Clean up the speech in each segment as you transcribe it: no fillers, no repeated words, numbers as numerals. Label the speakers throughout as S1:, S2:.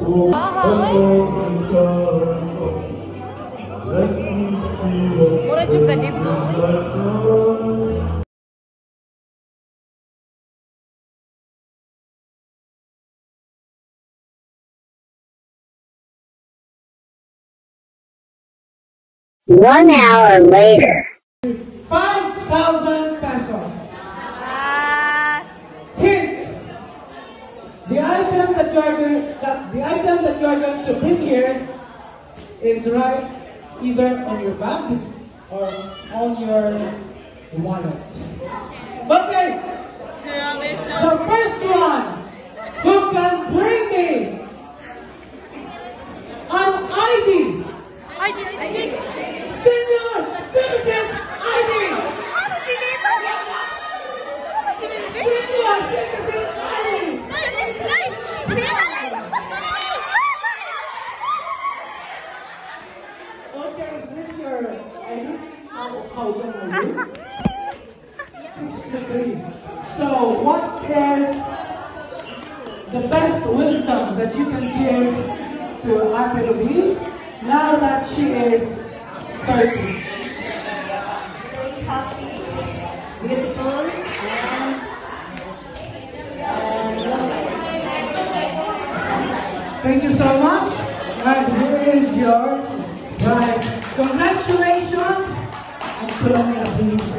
S1: Mura juga di bawah.
S2: 1 hour later.
S3: 5,000 pesos. Hint. The item that you are going to bring here is right either on your bag or on your wallet. Okay. The first one who can bring me an ID. Senior Citizens ID. Senior Citizens ID. Okay, is this your ID? How young are you? 63. So, what is the best wisdom that you can give to Ate Ruby now that she is 30?
S4: Very happy, beautiful, and long life.
S3: Thank you so much. And here is your prize. Congratulations. And tulong na please.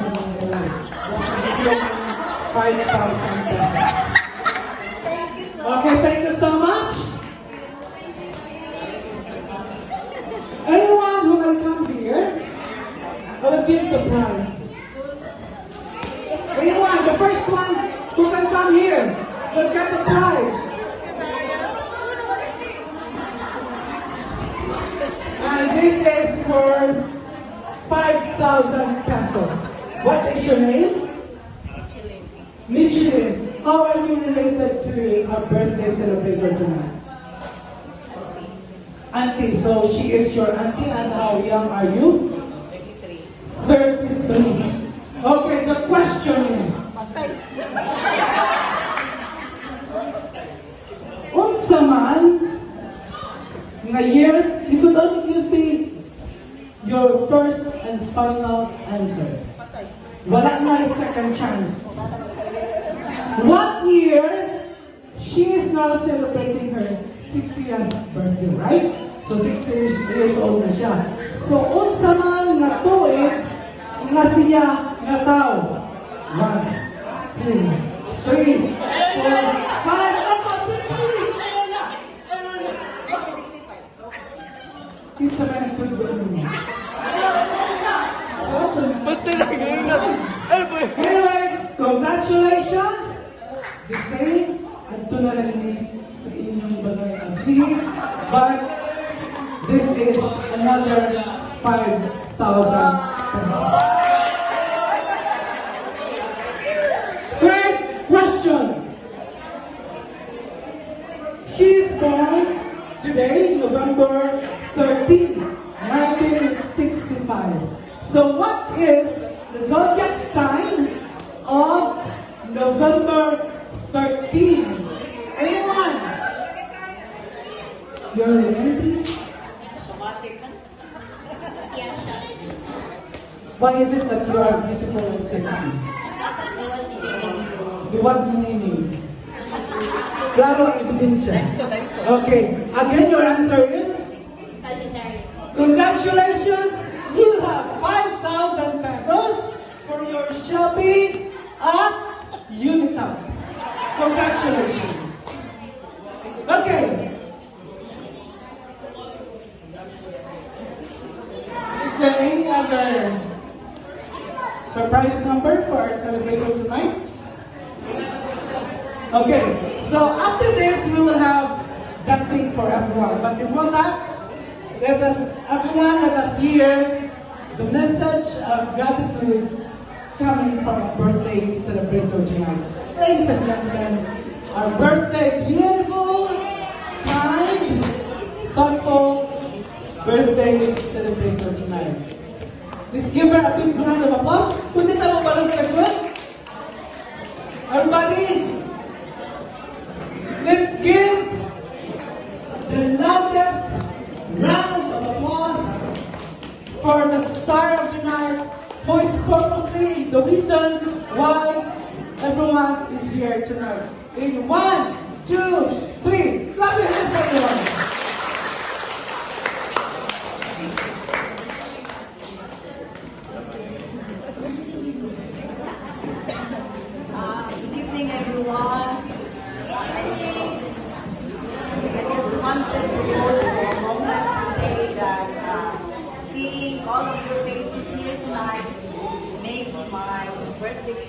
S3: 5,000 pesos. Okay, thank you so much. Anyone who will come here, I will give the prize. Anyone, the first one who can come here will get the prize. And this is for 5,000 pesos. What is your name? Michelin. How are you related to our birthday celebrator tonight? Auntie, so she is your auntie, and how young are you? 33. Okay, the question is, unsa man nga year, you could only give me your first and final answer. Wala na second chance. What year she is now celebrating her 60th birthday, right? So 60 years old na siya. So unsa man nga tuig nga siya nga tao? 1, 2, 3, 4, 5. Please. Kinsa man ang tuig mo?
S1: Basta lang ganun natin.
S3: Anyway, congratulations. The same. Adto na lang ni sa inyong bagay abdi. But this is another 5,000 pesos. Third question. She is born today, November 13, 1965. So what is the zodiac sign of November 13? Anyone? Your name, please? Why is it that you are beautiful and sexy? You want me naming? Claro, ebidensya. Okay. Again, your answer is?
S4: Sagittarius.
S3: Congratulations! You have 5,000 pesos for your shopping at Unitab. Congratulations! Okay. Is there any other surprise number for our celebrator tonight? Okay, so after this we will have dancing for everyone. But before that, let us hear the message of gratitude coming from our birthday celebrator tonight. Ladies and gentlemen, our birthday, beautiful, kind, thoughtful birthday celebrator tonight. Let's give her a big round of applause. Kundi na mo balong kajun? Everybody, let's give the is purposely the reason why everyone is here tonight. In 1, 2, 3, clap your hands, everyone.
S5: Good evening, everyone. I just wanted to pause for a moment to say that seeing all of your faces here tonight makes my birthday.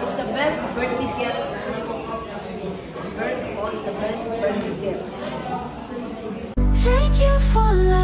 S5: It's the best birthday gift. First of all, it's the best birthday gift.
S6: Thank you for life.